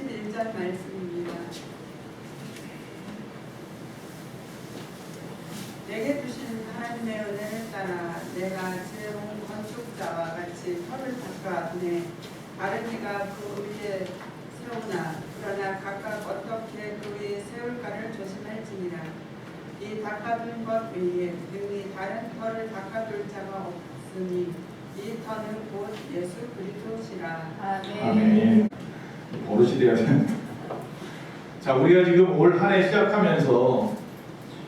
31절 말씀입니다. 내게 주신 하나님의 은혜를 따라 내가 지혜로운 건축자와 같이 터를 닦아내 다른 이가 그 위에 세우나 그러나 각각 어떻게 그 위에 세울까를 조심할지니라. 이 닦아둔 것 외에 능히 다른 터를 닦아둘 자가 없으니 이 터는 곧 예수 그리스도시라. 아멘. 버릇이 돼야 되는데. 자, 우리가 지금 올 한 해 시작하면서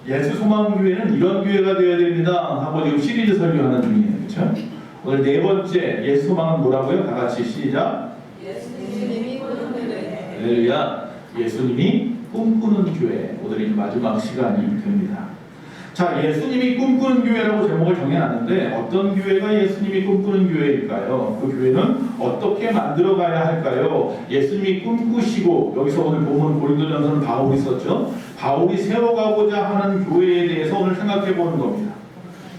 예수 소망교회는 이런 교회가 되어야 됩니다 하고 지금 시리즈 설교하는 중이에요. 그렇죠? 오늘 네 번째 예수 소망은 뭐라고요? 다 같이 시작. 예수님이 꿈꾸는 교회. 할렐루야. 예수님이 꿈꾸는 교회. 오늘이 마지막 시간이 됩니다. 자, 예수님이 꿈꾸는 교회라고 제목을 정해놨는데 어떤 교회가 예수님이 꿈꾸는 교회일까요? 그 교회는 어떻게 만들어가야 할까요? 예수님이 꿈꾸시고, 여기서 오늘 보면 고린도전서는 바울이 썼죠. 바울이 세워가고자 하는 교회에 대해서 오늘 생각해 보는 겁니다.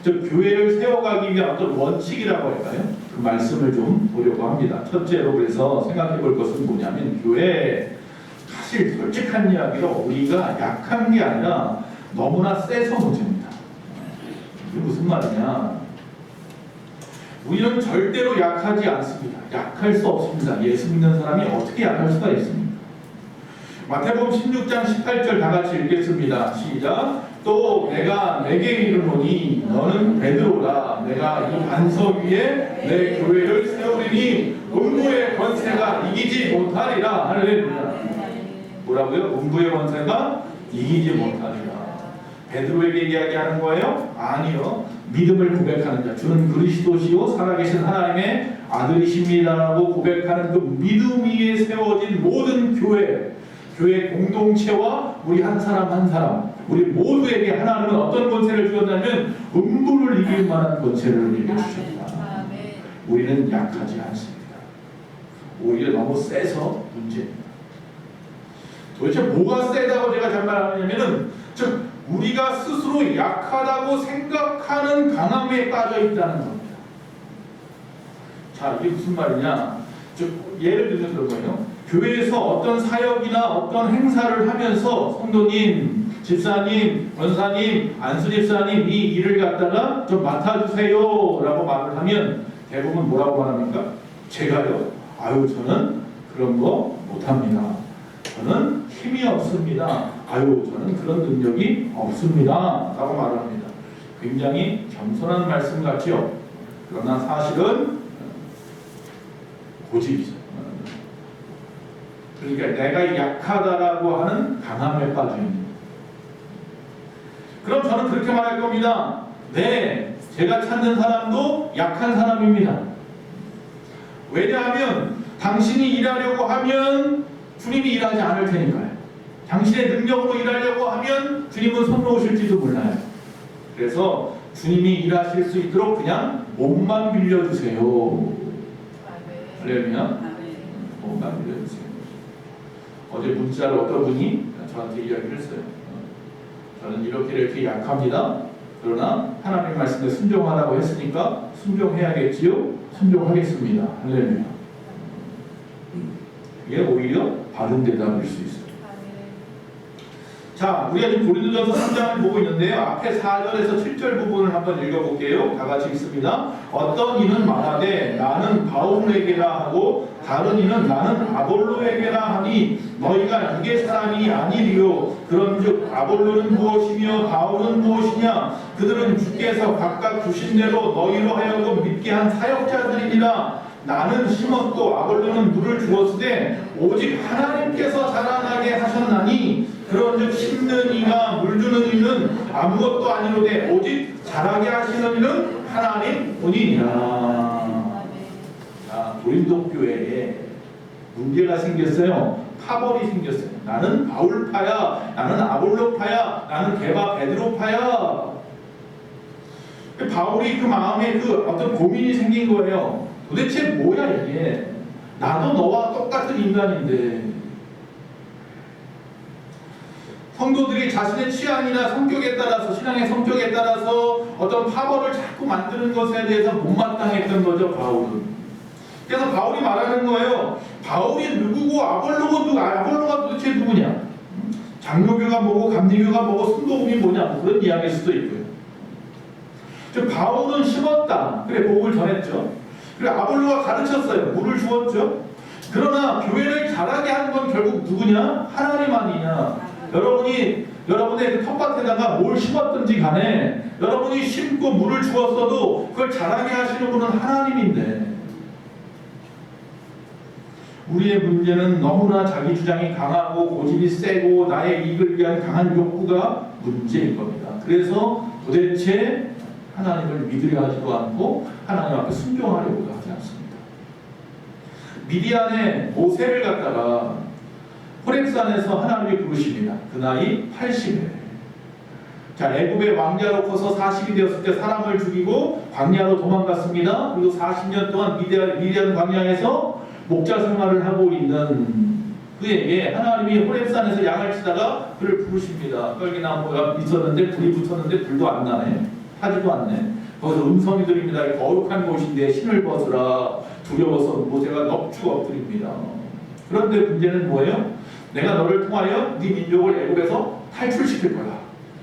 즉 교회를 세워가기 위한 어떤 원칙이라고 할까요? 그 말씀을 좀 보려고 합니다. 첫째로 그래서 생각해 볼 것은 뭐냐면, 교회, 사실 솔직한 이야기로 우리가 약한 게 아니라 너무나 세서 문제입니다. 이게 무슨 말이냐? 우리는 절대로 약하지 않습니다. 약할 수 없습니다. 예수 믿는 사람이 어떻게 약할 수가 있습니까? 마태복음 16장 18절 다 같이 읽겠습니다. 시작. 또 내가 내게 이르노니 너는 베드로라. 내가 이 반석 위에 내 교회를 세우리니 음부의 권세가 이기지 못하리라. 할렐루야. 뭐라고요? 음부의 권세가 이기지 못하리라. 베드로에게 이야기하는 거예요? 아니요. 믿음을 고백하는 자, 주는 그리스도시요 살아계신 하나님의 아들이십니다라고 고백하는 그 믿음 위에 세워진 모든 교회 공동체와 우리 한 사람 한 사람, 우리 모두에게 하나님은 어떤 권세를 주었냐면 음부를 이길 만한 권세를 우리에게 주셨다. 우리는 약하지 않습니다. 오히려 너무 세서 문제입니다. 도대체 뭐가 세다고 제가 장난하냐면은, 즉 우리가 스스로 약하다고 생각하는 강함에 빠져 있다는 겁니다. 자, 이게 무슨 말이냐? 즉 예를 들면 그런 거예요. 교회에서 어떤 사역이나 어떤 행사를 하면서 성도님, 집사님, 권사님, 안수 집사님 이 일을 갖다가 좀 맡아주세요라고 말을 하면 대부분 뭐라고 말합니까? 제가요? 아유, 저는 그런 거 못합니다. 저는 힘이 없습니다. 아유, 저는 그런 능력이 없습니다. 라고 말을 합니다. 굉장히 겸손한 말씀 같죠? 그러나 사실은 고집이죠. 그러니까 내가 약하다라고 하는 강함에 빠져 있는 거예요. 그럼 저는 그렇게 말할 겁니다. 네, 제가 찾는 사람도 약한 사람입니다. 왜냐하면 당신이 일하려고 하면 주님이 일하지 않을 테니까요. 당신의 능력으로 일하려고 하면 주님은 손 놓으실지도 몰라요. 그래서 주님이 일하실 수 있도록 그냥 몸만 빌려주세요. 할렐루야. 몸만 빌려주세요. 어제 문자로 어떤 분이 저한테 이야기를 했어요. 저는 이렇게 약합니다. 그러나 하나님의 말씀에 순종하라고 했으니까 순종해야겠지요? 순종하겠습니다. 할렐루야. 이게 오히려 바른 대답일 수 있어요. 자, 우리가 지금 고린도전서 3장을 보고 있는데요. 앞에 4절에서 7절 부분을 한번 읽어볼게요. 다 같이 읽습니다. 어떤 이는 말하되 나는 바울에게라 하고 다른 이는 나는 아볼로에게라 하니 너희가 이게 사람이 아니리요. 그런즉 아볼로는 무엇이며 바울은 무엇이냐? 그들은 주께서 각각 주신 대로 너희로 하여금 믿게 한 사역자들이니라. 나는 심었고 아볼로는 물을 주었으되 오직 하나님께서 자라나게 하셨나니 그런즉 심는 이나 물 주는 이는 아무것도 아니로되 오직 자라게 하시는 이는 하나님 뿐이니라. 자, 고린도 교회에 문제가 생겼어요. 파벌이 생겼어요. 나는 바울파야, 나는 아볼로파야, 나는 게바 베드로파야. 바울이 그 마음에 그 어떤 고민이 생긴 거예요. 도대체 뭐야 이게? 나도 너와 똑같은 인간인데 성도들이 자신의 취향이나 성격에 따라서, 신앙의 성격에 따라서 어떤 파벌을 자꾸 만드는 것에 대해서 못마땅했던 거죠, 바울은. 그래서 바울이 말하는 거예요. 바울이 누구고 아볼로가 누구? 아볼로가 도대체 누구냐? 장로교가 뭐고 감리교가 뭐고 순도금이 뭐냐? 뭐 그런 이야기일 수도 있고요. 바울은 심었다. 그래 복을 전했죠. 그래 아볼로가 가르쳤어요. 물을 주었죠. 그러나 교회를 자라게 한 건 결국 누구냐? 하나님 아니냐? 여러분의 그 텃밭에다가 뭘 심었든지 간에 여러분이 심고 물을 주었어도 그걸 자라게 하시는 분은 하나님인데, 우리의 문제는 너무나 자기 주장이 강하고 고집이 세고 나의 이익을 위한 강한 욕구가 문제인 겁니다. 그래서 도대체 하나님을 믿으려 하지도 않고 하나님 앞에 순종하려고도 하지 않습니다. 미디안의 모세를 갖다가 호렙산에서 하나님이 부르십니다. 그 나이 80에. 자, 애굽의 왕자로 커서 40이 되었을 때 사람을 죽이고 광야로 도망갔습니다. 그리고 40년 동안 미디안 광야에서 목자 생활을 하고 있는 그에게 하나님이 호렙산에서 양을 치다가 그를 부르십니다. 떨기나무가 있었는데 불이 붙었는데 불도 안 나네. 타지도 않네. 거기서 음성이 들립니다. 거룩한 곳인데 신을 벗으라. 두려워서 모세가 넙죽 엎드립니다. 그런데 문제는 뭐예요? 내가 너를 통하여 네 민족을 애굽에서 탈출시킬 거야.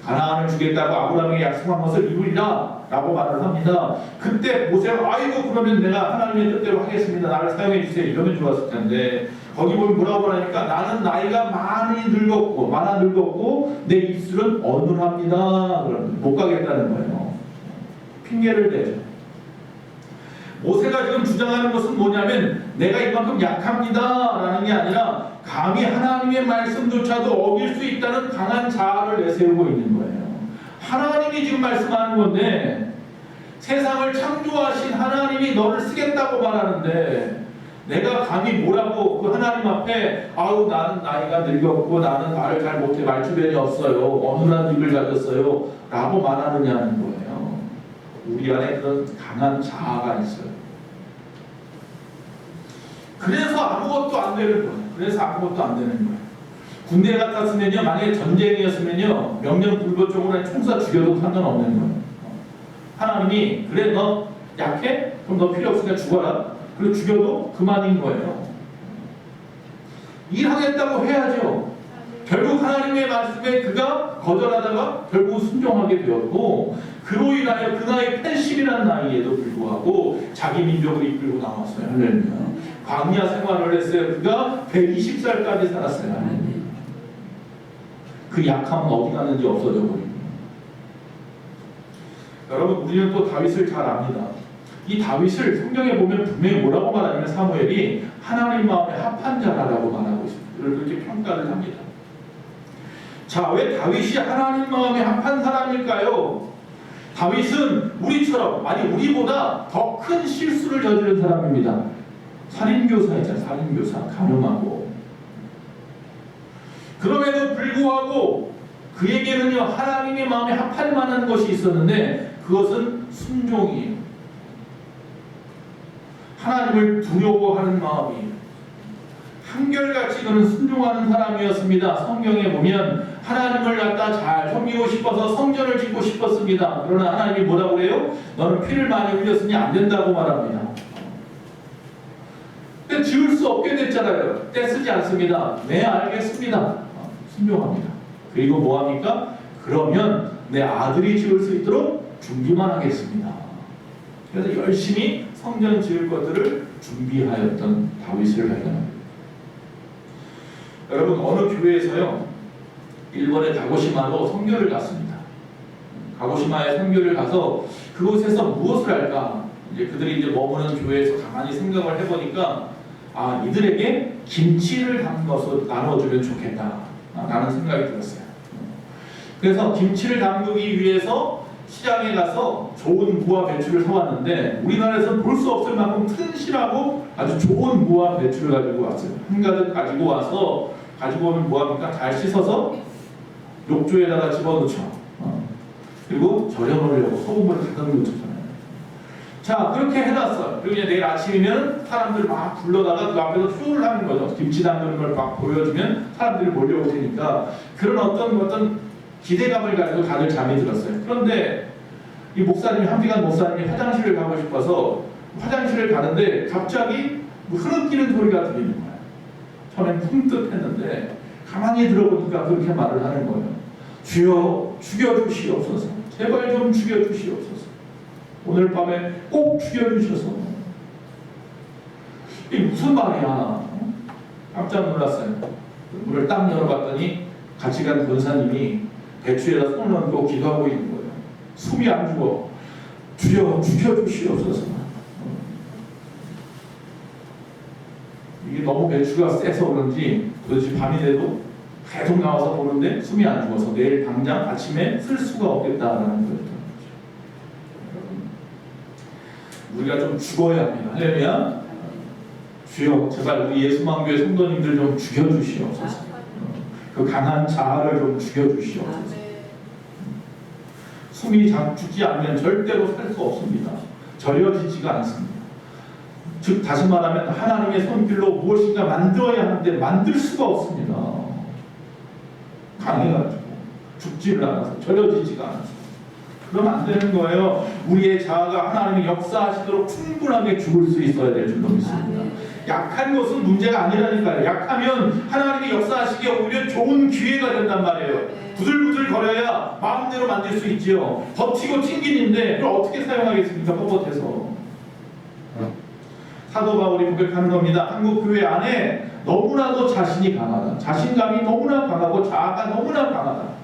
가나안을 주겠다고 아브라함에게 약속한 것을 이루리라 라고 말을 합니다. 그때 모세가 아이고 그러면 내가 하나님의 뜻대로 하겠습니다. 나를 사용해 주세요. 이러면 좋았을 텐데 거기 보면 뭐라고 하니까 나는 나이가 많아 늙었고 내 입술은 어눌합니다. 그러면 못 가겠다는 거예요. 핑계를 대죠. 모세가 지금 주장하는 것은 뭐냐면 내가 이만큼 약합니다 라는 게 아니라 감히 하나님의 말씀조차도 어길 수 있다는 강한 자아를 내세우고 있는 거예요. 하나님이 지금 말씀하는 건데 세상을 창조하신 하나님이 너를 쓰겠다고 말하는데 내가 감히 뭐라고 그 하나님 앞에 아우 나는 나이가 늙었고 나는 말을 잘 못해 말주변이 없어요. 어눌한 입을 가졌어요 라고 말하느냐는 거예요. 우리 안에 그런 강한 자아가 있어요. 그래서 아무것도 안 되는 거예요. 군대 같았으면요, 만약에 전쟁이었으면요, 명령불허적으로 총 쏴 죽여도 상관없는 거예요. 하나님이 그래 너 약해? 그럼 너 필요 없으니까 죽어라. 그리고 죽여도 그만인 거예요. 일하겠다고 해야죠. 결국 하나님의 말씀에 그가 거절하다가 결국 순종하게 되었고 그로 인하여 그 나이 80이라는 나이에도 불구하고 자기 민족을 이끌고 나왔어요. 할렐루야. 광야 생활을 했어요. 그가 120살까지 살았어요. 그 약함은 어디 갔는지 없어져 버립니다. 여러분 우리는 또 다윗을 잘 압니다. 이 다윗을 성경에 보면 분명히 뭐라고 말하냐면 사무엘이 하나님 마음에 합한 자라고 말하고 있습니다. 그렇게 평가를 합니다. 자, 왜 다윗이 하나님 마음에 합한 사람일까요? 다윗은 우리처럼, 아니 우리보다 더 큰 실수를 저지른 사람입니다. 살인교사이잖아요. 살인교사, 가늠하고. 그럼에도 불구하고 그에게는요 하나님의 마음에 합할 만한 것이 있었는데 그것은 순종이에요. 하나님을 두려워하는 마음이에요. 한결같이 그는 순종하는 사람이었습니다. 성경에 보면 하나님을 갖다 잘 섬기고 싶어서 성전을 짓고 싶었습니다. 그러나 하나님이 뭐라고 그래요? 너는 피를 많이 흘렸으니 안 된다고 말합니다. 근데 지을 수 없게 됐잖아요. 떼쓰지 않습니다. 네 알겠습니다. 순종합니다. 그리고 뭐합니까? 그러면 내 아들이 지을 수 있도록 준비만 하겠습니다. 그래서 열심히 성전 지을 것들을 준비하였던 다윗을 발견합니다. 여러분 어느 교회에서요 일본의 가고시마로 선교를 갔습니다. 가고시마에 선교를 가서 그곳에서 무엇을 할까? 이제 그들이 이제 머무는 교회에서 가만히 생각을 해보니까 아 이들에게 김치를 담궈서 나눠주면 좋겠다 라는 생각이 들었어요. 그래서 김치를 담그기 위해서 시장에 가서 좋은 무와 배추를 사왔는데 우리나라에서는 볼 수 없을 만큼 튼실하고 아주 좋은 무와 배추를 가지고 왔어요. 한가득 가지고 와서 가지고 오면 뭐합니까? 잘 씻어서 욕조에다가 집어넣죠. 그리고 절여놓으려고 소금을 가득 넣잖아요. 자 그렇게 해놨어. 그리고 이제 내일 아침이면 사람들 막 불러다가 그 앞에서 쇼를 하는 거죠. 김치 담그는 걸 막 보여주면 사람들이 몰려올 테니까 그런 어떤 기대감을 가지고 다들 잠이 들었어요. 그런데 이 목사님이 한비간 목사님이 화장실을 가고 싶어서 화장실을 가는데 갑자기 뭐 흐느끼는 소리가 들리는 거야. 처음엔 흠뜩했는데 가만히 들어보니까 그렇게 말을 하는 거예요. 주여 죽여주시옵소서. 제발 좀 죽여주시옵소서. 오늘 밤에 꼭 죽여주셔서. 이게 무슨 말이야? 깜짝 놀랐어요. 문을 딱 열어봤더니 같이 간 권사님이 배추에다 손을 얹고 기도하고 있는 거예요. 숨이 안 죽어. 주여 죽여주시옵소서. 이게 너무 배추가 세서 그런지 도대체 밤이 돼도 계속 나와서 보는데 숨이 안 죽어서 내일 당장 아침에 쓸 수가 없겠다라는 거예요. 우리가 좀 죽어야 합니다. 할렐루야. 주여 제발 우리 예수만교회 성도님들 좀 죽여주시옵소서. 그 강한 자아를 좀 죽여주시옵소서. 숨이 죽지 않으면 절대로 살 수 없습니다. 절여지지가 않습니다. 즉 다시 말하면 하나님의 손길로 무엇인가 만들어야 하는데 만들 수가 없습니다. 강해가지고 죽지를 않아서 절여지지가 않아서. 그러면 안 되는 거예요. 우리의 자아가 하나님이 역사하시도록 충분하게 죽을 수 있어야 될 줄로 믿습니다. 약한 것은 문제가 아니라니까요. 약하면 하나님이 역사하시기에 오히려 좋은 기회가 된단 말이에요. 부들부들 거려야 마음대로 만들 수 있지요. 버티고 튕기는데 그걸 어떻게 사용하겠습니까? 뻣뻣해서. 사도 바울이 고백하는 겁니다. 한국 교회 안에 너무나도 자신이 강하다. 자신감이 너무나 강하고 자아가 너무나 강하다.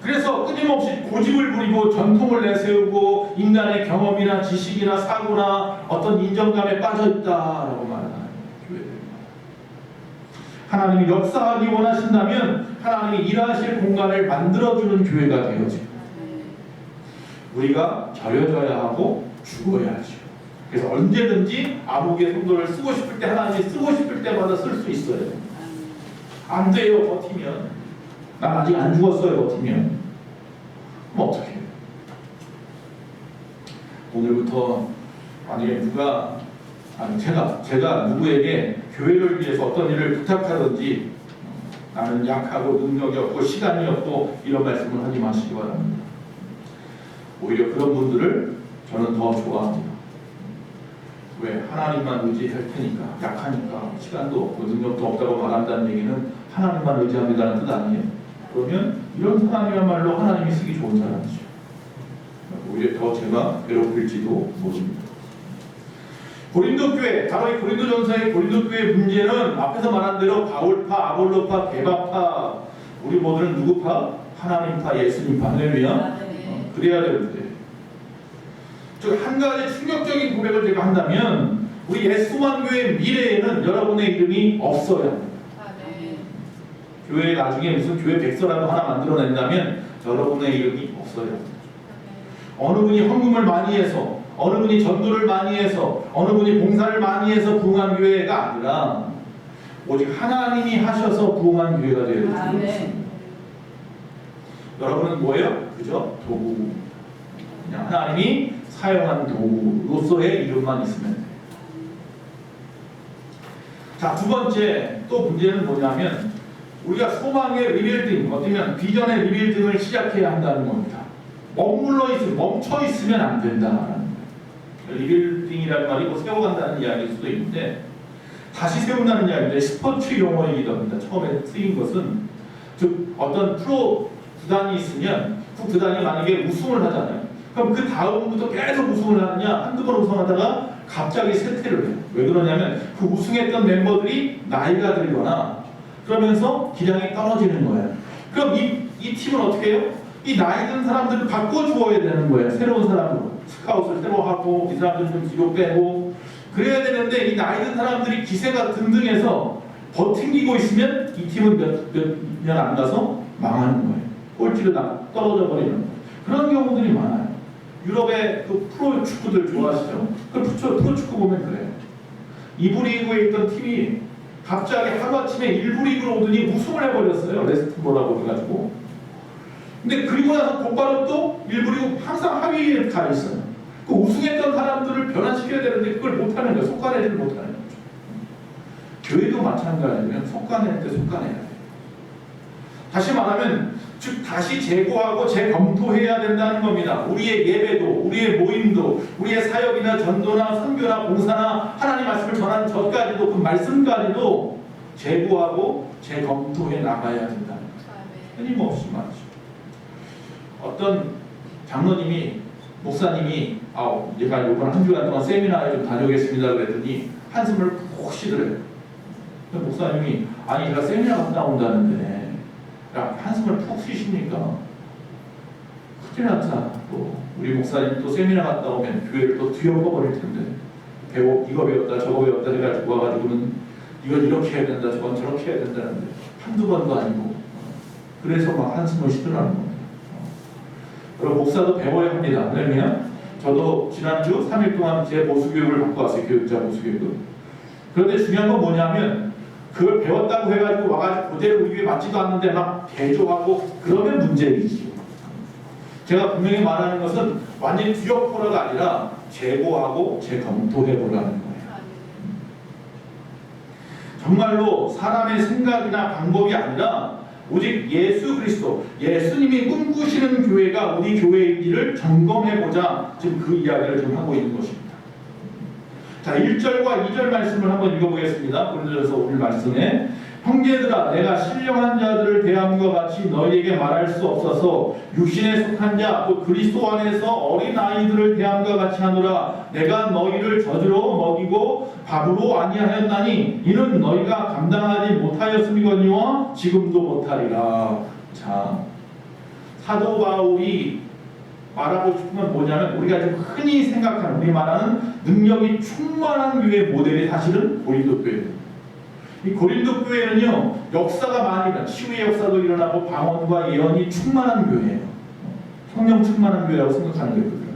그래서 끊임없이 고집을 부리고 전통을 내세우고 인간의 경험이나 지식이나 사고나 어떤 인정감에 빠져있다라고 말하는 교회들입니다. 하나님이 역사하기 원하신다면 하나님이 일하실 공간을 만들어주는 교회가 되어지고 우리가 절여져야 하고 죽어야 하죠. 그래서 언제든지 아무개 성도를 쓰고 싶을 때 하나님이 쓰고 싶을 때마다 쓸 수 있어요. 안 돼요. 버티면. 난 아직 안 죽었어요. 버티면. 그럼 어떻게 해요? 오늘부터 만약에 누가 제가 누구에게 교회를 위해서 어떤 일을 부탁하든지 나는 약하고 능력이 없고 시간이 없고 이런 말씀을 하지 마시기 바랍니다. 오히려 그런 분들을 저는 더 좋아합니다. 왜? 하나님만 의지할 테니까. 약하니까 시간도 없고 능력도 없다고 말한다는 얘기는 하나님만 의지합니다는 뜻 아니에요. 그러면 이런 사람이야말로 하나님이 쓰기 좋은 사람이죠. 오히려 더 제가 괴롭힐지도 모릅니다. 고린도 교회, 바로 이 고린도전서의 고린도 교회 문제는 앞에서 말한 대로 바울파, 아볼로파, 게바파, 우리 모두는 누구파? 하나님파, 예수님파. 할렐루야. 그래야 되는데. 즉 한 가지 충격적인 고백을 제가 한다면 우리 예수만 교회 미래에는 여러분의 이름이 없어야 합니다. 교회 나중에 무슨 교회 백서라도 하나 만들어낸다면 여러분의 이름이 없어야 합니다. 어느 분이 헌금을 많이 해서, 어느 분이 전도를 많이 해서, 어느 분이 봉사를 많이 해서 부흥한 교회가 아니라 오직 하나님이 하셔서 부흥한 교회가 되어야 됩니다. 여러분은 뭐예요? 그저 도구. 그냥 하나님이 사용한 도구로서의 이름만 있으면 돼요. 자, 두 번째 또 문제는 뭐냐면 우리가 소망의 리빌딩, 어쩌면 비전의 리빌딩을 시작해야 한다는 겁니다. 멈춰 있으면 안 된다라는 거예요. 리빌딩이라는 말이 뭐 세워간다는 이야기일 수도 있는데 다시 세운다는 이야기인데 스포츠 용어이기도 합니다. 처음에 쓰인 것은 즉 어떤 프로 구단이 있으면 그 구단이 만약에 우승을 하잖아요. 그럼 그 다음부터 계속 우승을 하느냐 한두 번 우승하다가 갑자기 쇠퇴를 해요. 왜 그러냐면 그 우승했던 멤버들이 나이가 들거나 그러면서 기량이 떨어지는 거예요. 그럼 이 팀은 어떻게 해요? 이 나이 든 사람들을 바꿔주어야 되는 거예요. 새로운 사람으로. 스카웃을 새로 하고 이 사람들 좀 뒤로 빼고 그래야 되는데 이 나이 든 사람들이 기세가 등등해서 버팅기고 있으면 이 팀은 몇 년 안 가서 망하는 거예요. 꼴찌로 떨어져 버리는 거예요. 그런 경우들이 많아요. 유럽의 그 프로 축구들 좋아하시죠? 그 프로 축구 보면 그래요. 2부 리그에 있던 팀이 갑자기 하루아침에 1부 리그로 오더니 우승을 해버렸어요. 레스트보라고 해가지고. 근데 그리고 나서 곧바로 또 1부 리그 항상 하위에 가 있어요. 그 우승했던 사람들을 변화시켜야 되는데 그걸 못하는 거예요. 속아내지를 못하는 거죠. 교회도 마찬가지예요. 속아낼 때 속아내야 돼요. 다시 말하면 즉 다시 재고하고 재검토해야 된다는 겁니다. 우리의 예배도, 우리의 모임도, 우리의 사역이나 전도나 선교나 봉사나 하나님 말씀을 전하는 것까지도, 그 말씀까지도 재고하고 재검토해 나가야 된다는 거죠. 끊임없이 말이죠. 어떤 장로님이, 목사님이 내가 이번 한 주간 동안 세미나에 좀 다녀오겠습니다 그랬더니 한숨을 푹 쉬더래요. 목사님이 아니 제가 세미나 갔다 온다는데 한숨을 푹 쉬십니까? 큰일 났잖아. 또 우리 목사님 또 세미나 갔다 오면 교회를 또 뒤엎어버릴 텐데 이거 배웠다 저거 배웠다 해가지고 와가지고는 이건 이렇게 해야 된다 저건 저렇게 해야 된다는데 한두 번도 아니고 그래서 막 한숨을 쉬더라는 겁니다. 여러분 목사도 배워야 합니다. 왜냐면 저도 지난주 3일 동안 제 보수교육을 받고 왔어요. 교육자 보수교육을. 그런데 중요한 건 뭐냐면 그걸 배웠다고 해가지고 와가지고 그대로 우리 교회 맞지도 않는데 막 대조하고 그러면 문제이지. 제가 분명히 말하는 것은 완전히 뒤엎어라가 아니라 재고하고 재검토해보라는 거예요. 정말로 사람의 생각이나 방법이 아니라 오직 예수 그리스도, 예수님이 꿈꾸시는 교회가 우리 교회인지를 점검해보자. 지금 그 이야기를 좀 하고 있는 것입니다. 자, 1절과 2절 말씀을 한번 읽어보겠습니다. 고린도전서 오늘 말씀에 형제들아 내가 신령한 자들을 대함과 같이 너희에게 말할 수 없어서 육신에 속한 자 곧 그리스도 안에서 어린 아이들을 대함과 같이 하노라. 내가 너희를 젖으로 먹이고 밥으로 아니하였나니 이는 너희가 감당하지 못하였음이거니와 지금도 못하리라. 자, 사도 바울이 말하고 싶은 건 뭐냐면 우리가 좀 흔히 생각하는 우리 말하는 능력이 충만한 교회 모델이 사실은 고린도 교회예요. 이 고린도 교회는요 역사가 많이 일어나 치유의 역사도 일어나고 방언과 예언이 충만한 교회예요. 성령 충만한 교회라고 생각하는 거예요.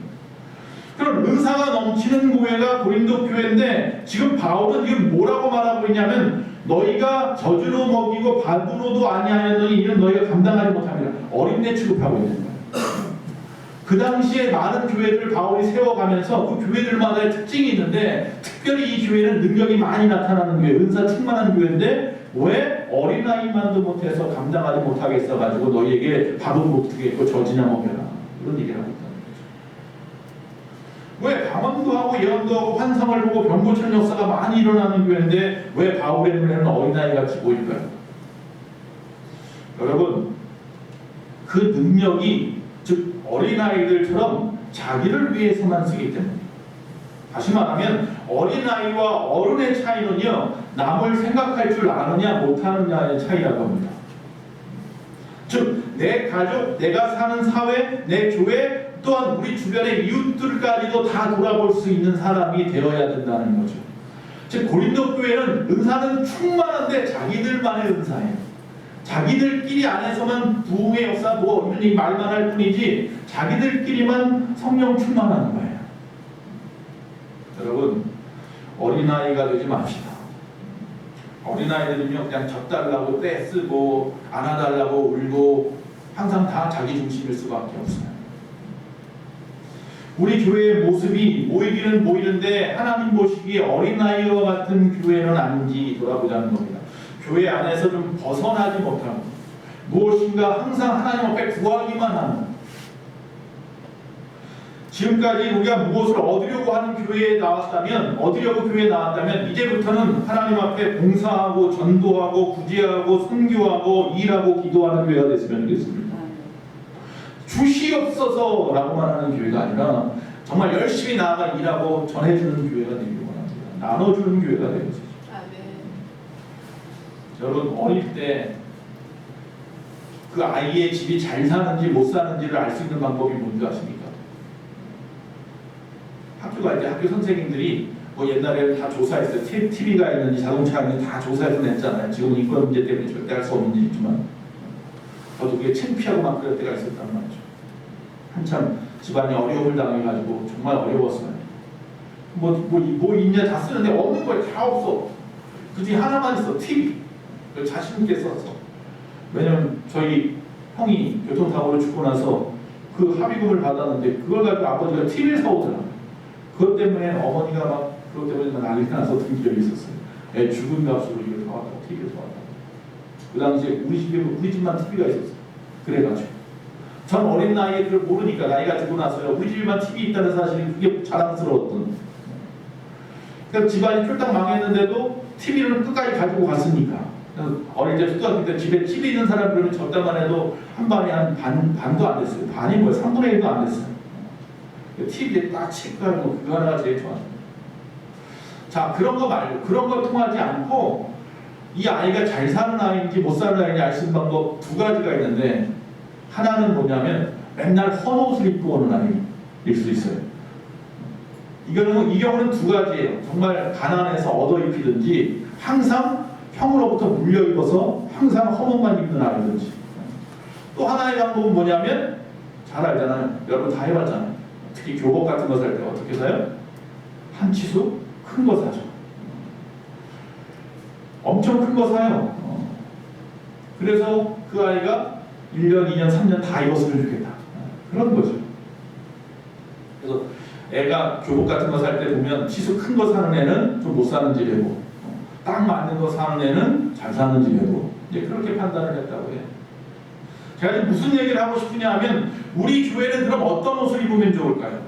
그럼 은사가 넘치는 교회가 고린도 교회인데 지금 바울은 지금 뭐라고 말하고 있냐면 너희가 젖으로 먹이고 밥으로도 아니하였더니 이는 너희가 감당하지 못합니다. 어린애 취급하고 있는 거예요. 그 당시에 많은 교회들을 바울이 세워가면서 그 교회들마다의 특징이 있는데 특별히 이 교회는 능력이 많이 나타나는 교회, 은사 충만한 교회인데 왜 어린아이만도 못해서 감당하지 못하겠어가지고 너희에게 밥은 못 주겠고 젖이나 먹여라 이런 얘기를 하고 있다는 거죠. 왜 방언도 하고 예언도 하고 환상을 보고 병 고치는 역사가 많이 일어나는 교회인데 왜 바울의 눈에는 어린아이같이 보일까요? 여러분 그 능력이 즉 어린아이들처럼 자기를 위해서만 쓰기 때문에 다시 말하면 어린아이와 어른의 차이는요 남을 생각할 줄 아느냐 못하느냐의 차이라고 합니다. 즉 내 가족, 내가 사는 사회, 내 교회 또한 우리 주변의 이웃들까지도 다 돌아볼 수 있는 사람이 되어야 된다는 거죠. 즉 고린도 교회는 은사는 충만한데 자기들만의 은사예요. 자기들끼리 안에서만 부흥의 역사 뭐 이런 말만 할 뿐이지 자기들끼리만 성령 충만한 거예요. 여러분 어린아이가 되지 맙시다. 어린아이들은요 그냥 젖달라고 떼쓰고 안아달라고 울고 항상 다 자기 중심일 수밖에 없어요. 우리 교회의 모습이 모이기는 모이는데 하나님 보시기에 어린아이와 같은 교회는 아닌지 돌아보자는 겁니다. 교회 안에서 좀 벗어나지 못하고 무엇인가 항상 하나님 앞에 구하기만 하는 지금까지 우리가 무엇을 얻으려고 하는 교회에 나왔다면 얻으려고 교회에 나왔다면 이제부터는 하나님 앞에 봉사하고 전도하고 구제하고 선교하고 일하고 기도하는 교회가 됐으면 좋겠습니다. 주시옵소서 라고만 하는 교회가 아니라 정말 열심히 나아가 일하고 전해주는 교회가 되기를 원합니다. 나눠주는 교회가 되어서 여러분 어릴 때 그 아이의 집이 잘 사는지 못 사는지를 알 수 있는 방법이 뭔지 아십니까? 학교 갈 때 학교 선생님들이 뭐 옛날에는 다 조사했어요. TV가 있는지 자동차가 있는지 다 조사해서 냈잖아요. 지금 인권 문제 때문에 절대 할 수 없는 일이지만 저도 그게 창피하고 막 그럴 때가 있었단 말이죠. 한참 집안이 어려움을 당해가지고 정말 어려웠어요. 뭐 있냐 다 쓰는데 없는 거 다 없어. 그 중에 하나만 있어. TV. 자신 있게 썼어. 왜냐면 저희 형이 교통사고를 죽고 나서 그 합의금을 받았는데 그걸 가지고 아버지가 TV를 사오더라고요. 그것 때문에 어머니가 막 그것 때문에 난리가 나서 든 기억이 있었어요. 애 죽은 값으로 이걸 사왔다고 TV를 사왔다고. 그 당시에 우리 집만 TV가 있었어요. 그래가지고 전 어린 나이에 그걸 모르니까 나이가 들고 나서요. 우리 집에만 TV 있다는 사실이 그게 자랑스러웠던. 그러니까 집안이 쫄딱 망했는데도 TV는 끝까지 가지고 갔으니까. 어릴 때 초등학교 때 집에 TV 있는 사람 그러면 저 때만 해도 한 반이 한 반도 안 됐어요. 반이 뭐야? 3분의 1도 안 됐어요. TV에 딱 체크하는 거 그거 하나가 제일 좋았어요. 자, 그런 거 말고 그런 거 통하지 않고 이 아이가 잘 사는 아이인지 못 사는 아이인지 알 수 있는 방법 두 가지가 있는데, 하나는 뭐냐면 맨날 헌옷을 입고 오는 아이일 수 있어요. 이 경우는 두 가지예요. 정말 가난해서 얻어 입히든지 항상 형으로부터 물려 입어서 항상 헌옷만 입는 아이든지. 또 하나의 방법은 뭐냐면 잘 알잖아요. 여러분 다 해봤잖아요. 특히 교복 같은 거 살 때 어떻게 사요? 한 치수 큰 거 사죠. 엄청 큰 거 사요. 그래서 그 아이가 1년, 2년, 3년 다 입었으면 좋겠다. 그런 거죠. 그래서 애가 교복 같은 거 살 때 보면 치수 큰 거 사는 애는 좀 못 사는 집이고, 딱 맞는 거 사는 애는 잘 사는 집이고, 이제 그렇게 판단을 했다고 해요. 제가 지금 무슨 얘기를 하고 싶으냐 하면, 우리 교회는 그럼 어떤 옷을 입으면 좋을까요?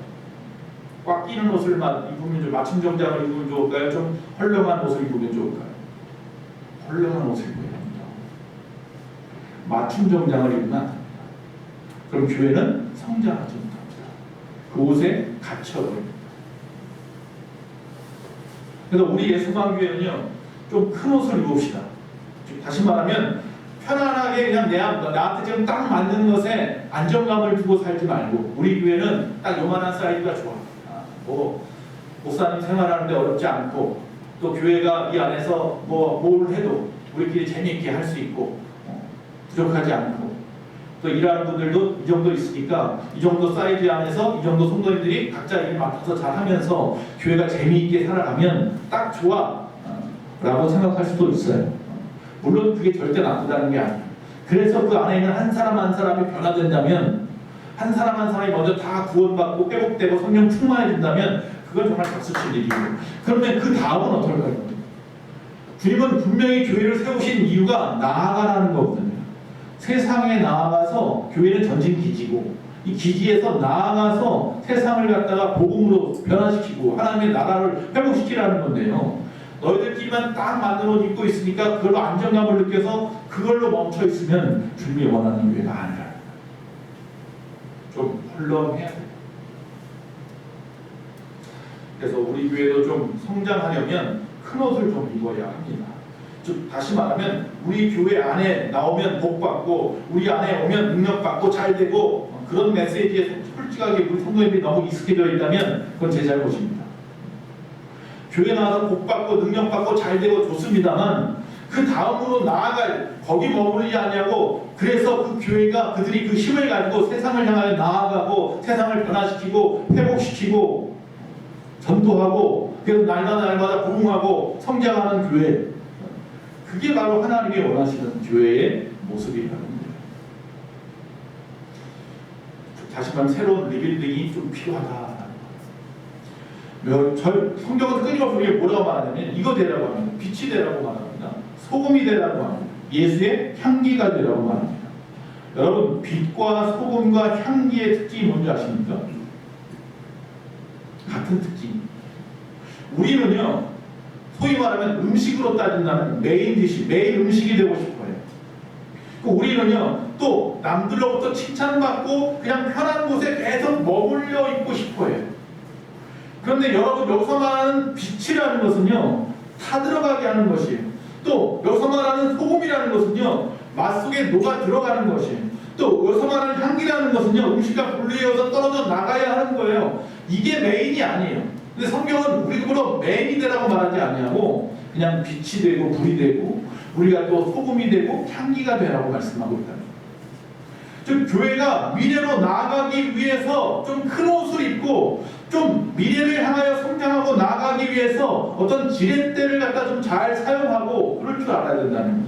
꽉 끼는 옷을 입으면 좋을까요? 맞춤 정장을 입으면 좋을까요? 좀 헐렁한 옷을 입으면 좋을까요? 헐렁한 옷을 입어야 합니다. 맞춤 정장을 입으면 안 됩니다. 그럼 교회는 성장하지 못합니다. 그 옷에 갇혀버립니다. 그래서 우리 예수방교회는요, 좀 큰 옷을 입읍시다. 다시 말하면 편안하게 그냥 나한테 지금 딱 맞는 것에 안정감을 두고 살지 말고, 우리 교회는 딱 요만한 사이즈가 좋아. 목사님 생활하는데 어렵지 않고, 또 교회가 이 안에서 뭘 해도 우리끼리 재미있게 할 수 있고, 부족하지 않고, 또 일하는 분들도 이 정도 있으니까 이 정도 사이즈 안에서 이 정도 성도님들이 각자 일 맡아서 잘 하면서 교회가 재미있게 살아가면 딱 좋아 라고 생각할 수도 있어요. 물론 그게 절대 나쁘다는 게 아니에요. 그래서 그 안에 있는 한 사람 한 사람이 변화된다면, 한 사람 한 사람이 먼저 다 구원받고 회복되고 성령 충만해진다면 그건 정말 박수칠 일이고, 그러면 그 다음은 어떨까요? 주님은 분명히 교회를 세우신 이유가 나아가라는 거거든요. 세상에 나아가서, 교회는 전진 기지고, 이 기지에서 나아가서 세상을 갖다가 복음으로 변화시키고 하나님의 나라를 회복시키라는 건데요. 너희들끼리만 딱 맞는 옷 입고 있으니까 그걸로 안정감을 느껴서 그걸로 멈춰 있으면 주님이 원하는 교회가 아니라, 좀 헐렁해야 돼요. 그래서 우리 교회도 좀 성장하려면 큰 옷을 좀 입어야 합니다. 즉 다시 말하면 우리 교회 안에 나오면 복받고, 우리 안에 오면 능력받고 잘되고, 그런 메시지에 솔직하게 우리 성도님들이 너무 익숙해져 있다면 그건 제 잘못입니다. 교회 나와서 복받고 능력받고 잘되고 좋습니다만, 그 다음으로 나아갈, 거기 머무르지 않냐고, 그래서 그 교회가 그들이 그 힘을 가지고 세상을 향하여 나아가고 세상을 변화시키고 회복시키고 전도하고, 그래서 날마다 부흥하고 성장하는 교회, 그게 바로 하나님이 원하시는 교회의 모습이라는 거예요. 다시 말하면 새로운 리빌딩이 좀 필요하다. 성경은 끊임없이 뭐라고 말하냐면 이거 되라고 합니다. 빛이 되라고 말합니다. 소금이 되라고 합니다. 예수의 향기가 되라고 말합니다. 여러분, 빛과 소금과 향기의 특징이 뭔지 아십니까? 같은 특징. 우리는요, 소위 말하면 음식으로 따진다면 메인 디시, 메인 음식이 되고 싶어요. 우리는요, 또 남들로부터 칭찬받고 그냥 편한 곳에 계속 머물러 있고 싶어요. 그런데 여러분, 여기서 말하는 빛이라는 것은요, 타들어가게 하는 것이에요. 또 여기서 말하는 소금이라는 것은요, 맛 속에 녹아 들어가는 것이에요. 또 여기서 말하는 향기라는 것은요, 음식과 분리해서 떨어져 나가야 하는 거예요. 이게 메인이 아니에요. 근데 성경은 우리 그로 메인이 되라고 말하지 아니하고 그냥 빛이 되고 불이 되고 우리가 또 소금이 되고 향기가 되라고 말씀하고 있다. 즉 교회가 미래로 나아가기 위해서 좀 큰 옷을 입고 좀 미래를 향하여 성장하고 나아가기 위해서 어떤 지렛대를 갖다 좀 잘 사용하고 그럴 줄 알아야 된다는 거예요.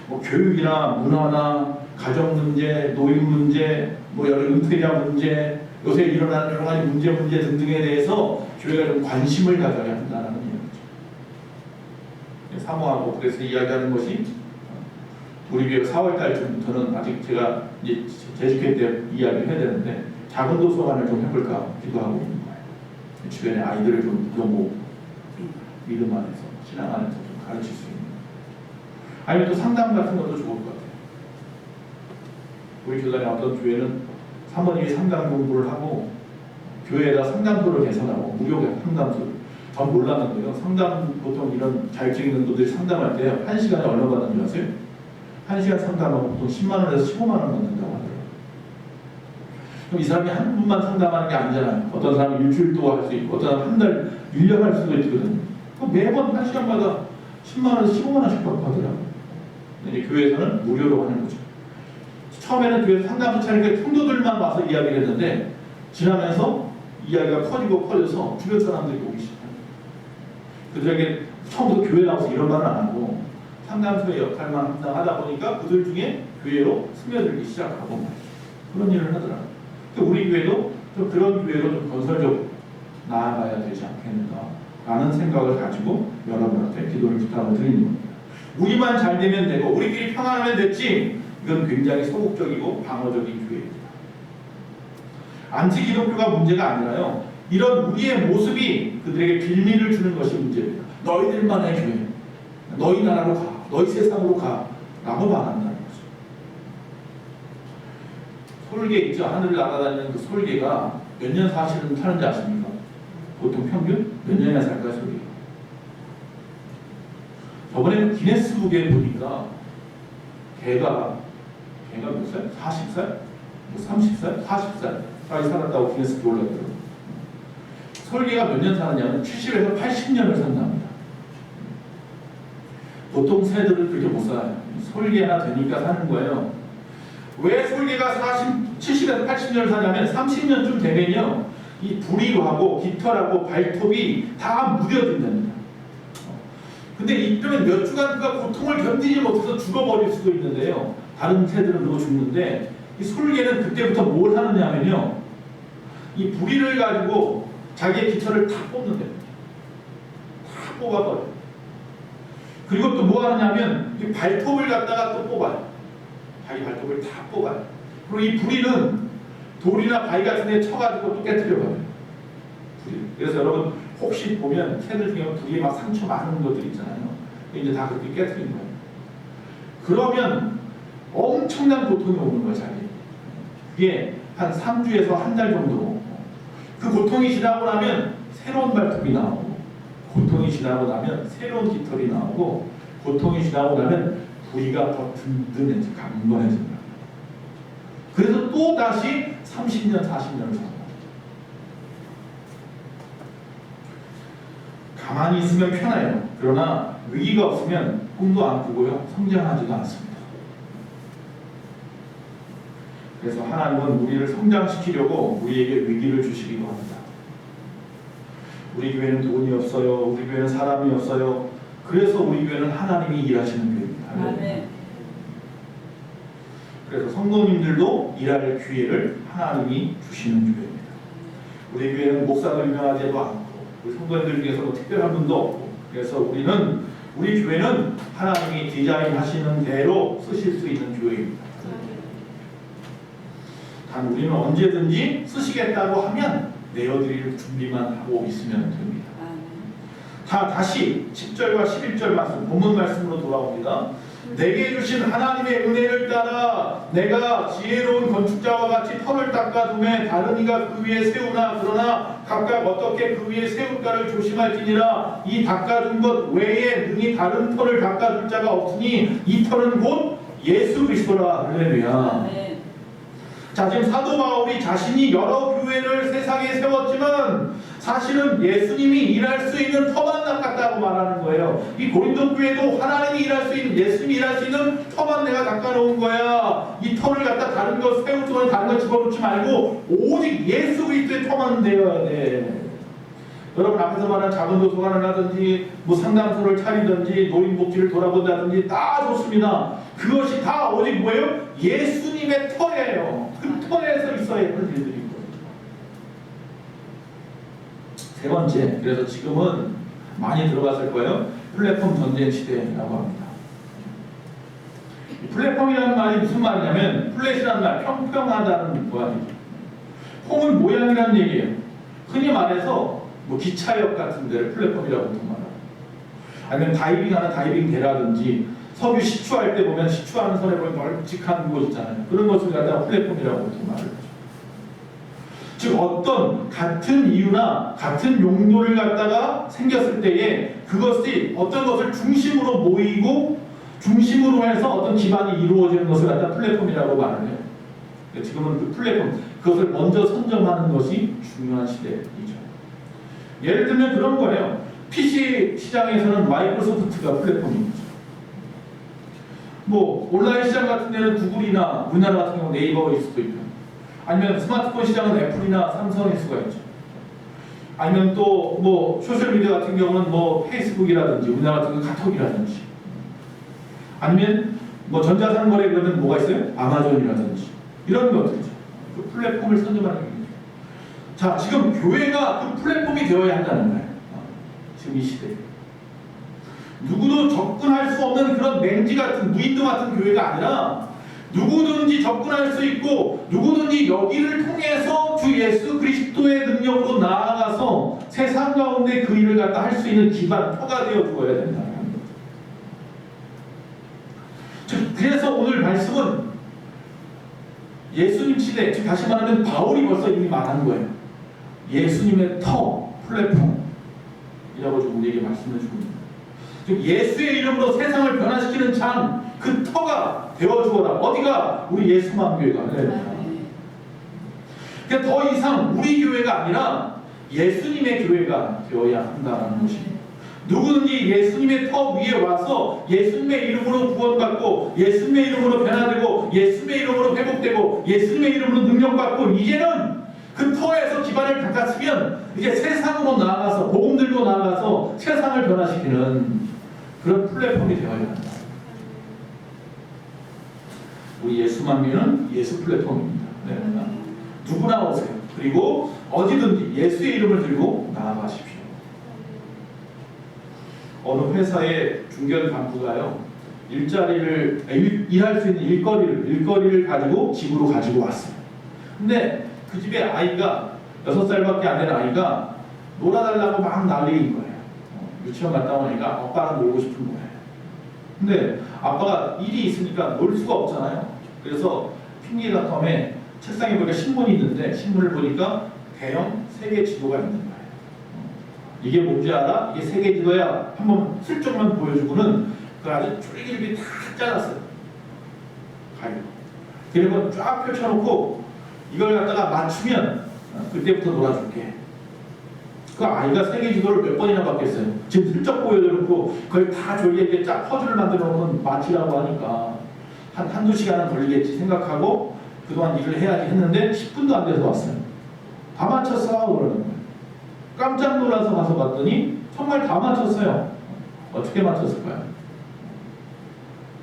뭐 교육이나 문화나 가정 문제, 노인 문제, 뭐 여러 은퇴자 문제, 요새 일어나는 여러 가지 문제 등등에 대해서 교회가 좀 관심을 가져야 한다는 이야기죠. 사모하고 그래서 이야기하는 것이 우리 교회 4월 달쯤부터는 아직 제가 이제 재직회 때 이야기를 해야 되는데 작은 도서관을 좀 해볼까 기도하고 있는 거예요. 주변에 아이들을 좀 영고 믿음 안에서 신앙 안에서 좀 가르칠 수 있는. 아니면 또 상담 같은 것도 좋을 것 같아요. 우리 교단의 어떤 교회는 사모님이 상담 공부를 하고 교회에다 상담소를 개설하고 무료 상담소를 전 몰랐는데요. 상담 보통 이런 자격증 있는 분들이 상담할 때 1시간에 얼마 받는 줄 아세요? 1시간 상담하고 보통 10만 원에서 15만 원 받는다고 하더라고요. 그럼 이 사람이 한 분만 상담하는 게 아니잖아요. 어떤 사람은 일주일도 할 수 있고 어떤 사람은 한 달 1년 할 수도 있거든요. 그럼 매번 1시간마다 10만 원에서 15만 원씩 받고 하더라고요. 근데 교회에서는 무료로 하는 거죠. 처음에는 교회에서 상담소 차리니까 성도들만 와서 이야기를 했는데 지나면서 이야기가 커지고 커져서 주변 사람들이 오기 시작합니다. 그들에게 처음부터 교회 나와서 이런 말은 안 하고 상담소의 역할만 감당하다 보니까 그들 중에 교회로 스며들기 시작하고 말이죠. 그런 일을 하더라고요. 우리 교회도 좀 그런 교회로 좀 건설적으로 나아가야 되지 않겠는가 라는 생각을 가지고 여러분한테 기도를 부탁을 드리는 겁니다. 우리만 잘 되면 되고 우리끼리 평안하면 됐지, 이건 굉장히 소극적이고 방어적인 교회입니다. 안티기독교가 문제가 아니라요, 이런 우리의 모습이 그들에게 빌미를 주는 것이 문제입니다. 너희들만의 교회, 너희 나라로 가, 너희 세상으로 가 라고 말한다는 거죠. 솔개 있죠. 하늘을 날아다니는 그 솔개가 몇 년 사는지 아십니까? 보통 평균 몇 년이나 살까요, 솔개가? 저번에 기네스북에 보니까 개가 몇 살? 40살? 뭐 30살? 40살까지 살았다고 기네스북에 올랐더라고요. 솔개가 몇 년 사느냐면 70에서 80년을 산답니다. 보통 새들은 그렇게 못 살아요. 솔개 하나 되니까 사는 거예요. 왜 솔개가 70에서 80년을 사냐면 30년쯤 되면요, 이 부리하고 깃털하고 발톱이 다 무뎌진답니다. 근데 이때는 몇 주간 그가 고통을 견디지 못해서 죽어버릴 수도 있는데요. 다른 새들은 그러고 죽는데 이 솔개는 그때부터 뭘 하느냐면요, 이 부리를 가지고 자기의 깃털을 다 뽑는 겁니다. 다 뽑아버려요. 그리고 또 뭐 하느냐면 이 발톱을 갖다가 또 뽑아요. 자기 발톱을 다 뽑아요. 그리고 이 부리는 돌이나 바위 같은 데 쳐가지고 또 깨트려버려요. 그래서 여러분 혹시 보면 새들 중에 부리에 막 상처 많은 것들 있잖아요. 이제 다 그렇게 깨트린 거예요. 그러면 엄청난 고통이 오는 거예요, 자기. 그게 한 3주에서 한 달 정도. 그 고통이 지나고 나면 새로운 발톱이 나오고, 고통이 지나고 나면 새로운 깃털이 나오고, 고통이 지나고 나면 부리가 더 든든해져, 강건해진다. 그래서 또 다시 30년, 40년을 살아요. 가만히 있으면 편해요. 그러나 위기가 없으면 꿈도 안 꾸고요, 성장하지도 않습니다. 그래서 하나님은 우리를 성장시키려고 우리에게 위기를 주시기도 합니다. 우리 교회는 돈이 없어요. 우리 교회는 사람이 없어요. 그래서 우리 교회는 하나님이 일하시는 교회입니다. 네. 그래서 성도님들도 일할 기회를 하나님이 주시는 교회입니다. 우리 교회는 목사도 유명하지도 않고 우리 성도님들 중에서 뭐 특별한 분도 없고, 그래서 우리 교회는 하나님이 디자인하시는 대로 쓰실 수 있는 교회입니다. 단 우리는 언제든지 쓰시겠다고 하면 내어드릴 준비만 하고 있으면 됩니다. 다시 10절과 11절 말씀, 본문 말씀으로 돌아옵니다. 내게 주신 하나님의 은혜를 따라 내가 지혜로운 건축자와 같이 터를 닦아둠에 다른 이가 그 위에 세우나 그러나 각각 어떻게 그 위에 세울까를 조심할지니라. 이 닦아둔 것 외에 능히 다른 터를 닦아줄 자가 없으니 이 터는 곧 예수 그리스도라. 할렐루야. 자, 지금 사도 바울이 자신이 여러 교회를 세상에 세웠지만 사실은 예수님이 일할 수 있는 터만 닦았다고 말하는 거예요. 이 고린도 교회도 하나님이 일할 수 있는, 예수님이 일할 수 있는 터만 내가 닦아놓은 거야. 이 터를 갖다 다른 거 세울 동안 다른 거 집어넣지 말고 오직 예수 그리스도의 터만 되어야 돼. 여러분 앞에서 말한 작은 도서관을 하든지 뭐 상담소를 차리든지 노인복지를 돌아본다든지 다 좋습니다. 그것이 다 오직 뭐예요? 예수님의 터예요. 그 터에서 있어야 하는 일들인 거예요. 세 번째, 그래서 지금은 많이 들어갔을 거예요. 플랫폼 전쟁 시대라고 합니다. 플랫폼이라는 말이 무슨 말이냐면 플랫이라는 말, 평평하다는 거아니죠. 폼은 모양이라는 얘기예요. 흔히 말해서 뭐 기차역 같은 데를 플랫폼이라고 보통 말하고, 아니면 다이빙하는 다이빙대라든지 석유 시추할 때 보면 시추하는 선에 보면 널찍한 곳 있잖아요. 그런 것을 갖다가 플랫폼이라고 보통 말을 하죠. 즉 어떤 같은 이유나 같은 용도를 갖다가 생겼을 때에 그것이 어떤 것을 중심으로 모이고 중심으로 해서 어떤 기반이 이루어지는 것을 갖다 플랫폼이라고 말을 해요. 지금은 그 플랫폼, 그것을 먼저 선점하는 것이 중요한 시대이죠. 예를 들면 그런 거예요. PC 시장에서는 마이크로소프트가 플랫폼입니다. 뭐 온라인 시장 같은 데는 구글이나 우리나라 같은 경우 네이버일 수도 있고, 아니면 스마트폰 시장은 애플이나 삼성일 수가 있죠. 아니면 또 뭐 소셜미디어 같은 경우는 뭐 페이스북이라든지 우리나라 같은 경우 카톡이라든지, 아니면 뭐 전자상거래 그러면 뭐가 있어요? 아마존이라든지 이런 것들이죠. 그 플랫폼을 선점하는 겁니다. 자, 지금 교회가 그 플랫폼이 되어야 한다는 거예요. 지금 이 시대에 누구도 접근할 수 없는 그런 맹지 같은 무인도 같은 교회가 아니라 누구든지 접근할 수 있고 누구든지 여기를 통해서 주 예수 그리스도의 능력으로 나아가서 세상 가운데 그 일을 갖다 할 수 있는 기반, 터가 되어 주어야 된다는 거죠. 그래서 오늘 말씀은 예수님 시대, 즉 다시 말하면 바울이 벌써 이미 말한 거예요. 예수님의 터, 플랫폼이라고 좀 우리에게 말씀해 주고 있습니다. 즉 예수의 이름으로 세상을 변화시키는 장, 그 터가 되어주어라. 어디가? 우리 예수만 교회가. 그러니까 더 이상 우리 교회가 아니라 예수님의 교회가 되어야 한다는 것입니다. 누구든지 예수님의 터 위에 와서 예수님의 이름으로 구원받고 예수님의 이름으로 변화되고 예수님의 이름으로 회복되고 예수님의 이름으로 능력받고 이제는 그 터에서 기반을 닦았으면 이제 세상으로 나아가서 복음 들고 나아가서 세상을 변화시키는 그런 플랫폼이 되어야 한다. 우리 예수만미는 예수 플랫폼입니다. 네. 누구나 오세요. 그리고 어디든지 예수의 이름을 들고 나아가십시오. 어느 회사의 중견 간부가요, 일할 수 있는 일거리를 가지고 집으로 가지고 왔어요. 근데 그 집에 아이가 6살밖에 안 되는 아이가 놀아달라고 막 난리인 거예요. 유치원 갔다 오니까 아빠랑 놀고 싶은 거예요. 근데 아빠가 일이 있으니까 놀 수가 없잖아요. 그래서 핑계가 텀에 책상에 보니까 신문이 있는데 신문을 보니까 대형 세계 지도가 있는 거예요. 이게 뭔지 알아? 이게 세계 지도야. 한번 슬쩍만 보여주고는 그 아주 쫄깃쫄깃 다 짜놨어요. 가위로. 그리고 쫙 펼쳐놓고 이걸 갖다가 맞추면 그때부터 놀아줄게. 그 아이가 세계 지도를 몇 번이나 봤겠어요. 지금 슬쩍 보여놓고 그걸 다 졸리게 쫙 퍼즐을 만들어 놓으면 맞히라고 하니까 한두 시간은 걸리겠지 생각하고 그동안 일을 해야지 했는데 10분도 안 돼서 왔어요. 다 맞췄어 그러는 거예요. 깜짝 놀라서 가서 봤더니 정말 다 맞췄어요. 어떻게 맞췄을까요?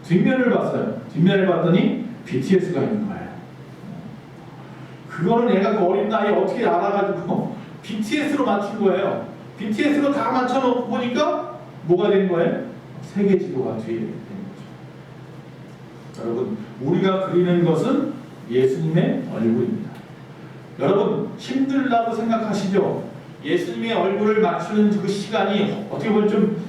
뒷면을 봤어요. 뒷면을 봤더니 BTS가 있는 거예요. 그거는 얘가 그 어린 나이에 어떻게 알아가지고 BTS로 맞춘 거예요. BTS로 다 맞춰놓고 보니까 뭐가 된 거예요? 세계 지도가 뒤에 된 거죠. 여러분, 우리가 그리는 것은 예수님의 얼굴입니다. 여러분, 힘들다고 생각하시죠? 예수님의 얼굴을 맞추는 그 시간이 어떻게 보면 좀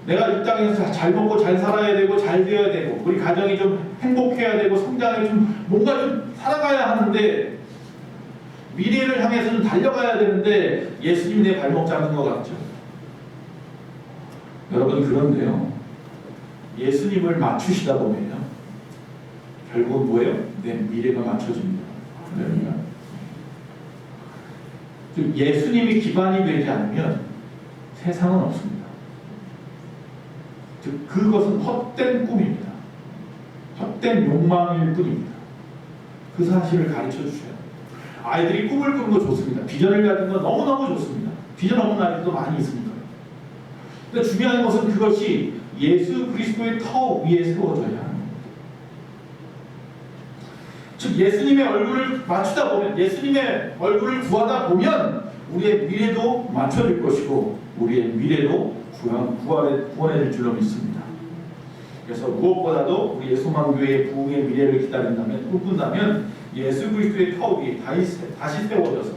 내가 이 땅에서 잘 먹고 잘 살아야 되고 잘 되어야 되고 우리 가정이 좀 행복해야 되고 성장에 좀 뭔가 좀 살아가야 하는데 미래를 향해서는 달려가야 되는데 예수님이 내 발목 잡는 것 같죠? 여러분, 그런데요, 예수님을 맞추시다 보면요 결국은 뭐예요? 내 미래가 맞춰집니다. 즉 예수님이 기반이 되지 않으면 세상은 없습니다. 즉 그것은 헛된 꿈입니다. 헛된 욕망일 뿐입니다. 그 사실을 가르쳐 주셔야 돼요. 아이들이 꿈을 꾸는 거 좋습니다. 비전을 가진 건 너무너무 좋습니다. 비전 없는 아이들도 많이 있으니까요. 근데 중요한 것은 그것이 예수 그리스도의 터 위에 세워져야 합니다. 즉 예수님의 얼굴을 맞추다 보면, 예수님의 얼굴을 구하다 보면 우리의 미래도 맞춰질 것이고 우리의 미래도 구원해질 줄로 믿습니다. 그래서 무엇보다도 우리 예수만교회의 부흥의 미래를 기다린다면, 꿈꾼다면 예수 그리스도의 터울이 다시 세워져서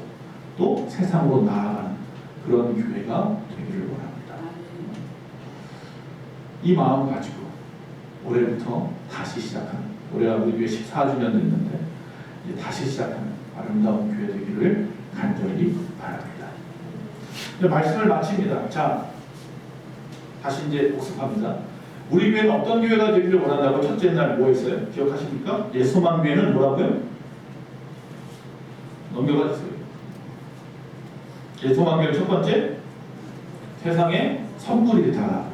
또 세상으로 나아가는 그런 교회가 되기를 원합니다. 이 마음 가지고 올해부터 다시 시작하는, 올해가 우리 교회 14주년 됐는데 이제 다시 시작하는 아름다운 교회 되기를 간절히 바랍니다. 이제 말씀을 마칩니다. 자, 다시 이제 복습합니다. 우리 교회는 어떤 교회가 되기를 원한다고 첫째 날 뭐 했어요? 기억하십니까? 예수만 교회는 뭐라고요? 넘겨가 주세요. 예수만 교회 첫 번째, 세상에 선물이 되다.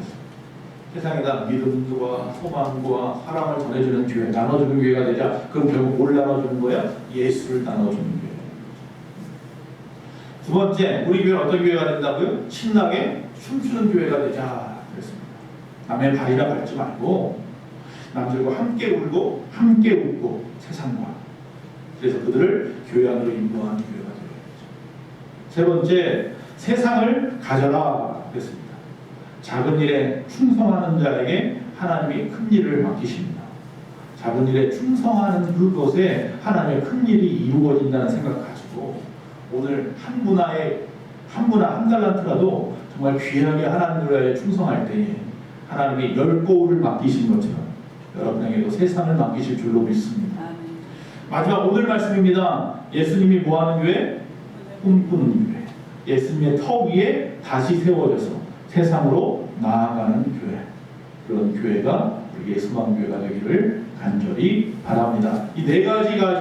세상에다 믿음과 소망과 사랑을 전해주는 교회, 나눠주는 교회가 되자. 그럼 결국 뭘 나눠주는 거야? 예수를 나눠주는 교회. 두 번째, 우리 교회는 어떤 교회가 된다고요? 신나게 춤추는 교회가 되자. 그랬습니다. 남의 발이라 밟지 말고 남들과 함께 울고 함께 웃고 세상과, 그래서 그들을 교회 안으로 인도하는 교회가 되겠죠. 세 번째, 세상을 가져라. 그랬습니다. 작은 일에 충성하는 자에게 하나님이 큰 일을 맡기십니다. 작은 일에 충성하는 그것에 하나님의 큰 일이 이루어진다는 생각 가지고 오늘 한 분아 한 달란트라도 정말 귀하게 하나님을 충성할 때에 하나님이 10고울을 맡기신 것처럼 여러분에게도 세상을 맡기실 줄로 믿습니다. 마지막 오늘 말씀입니다. 예수님이 뭐하는 교회? 꿈꾸는 교회. 예수님의 터 위에 다시 세워져서 세상으로 나아가는 교회, 그런 교회가 우리 예수만 교회가 되기를 간절히 바랍니다. 이 네 가지가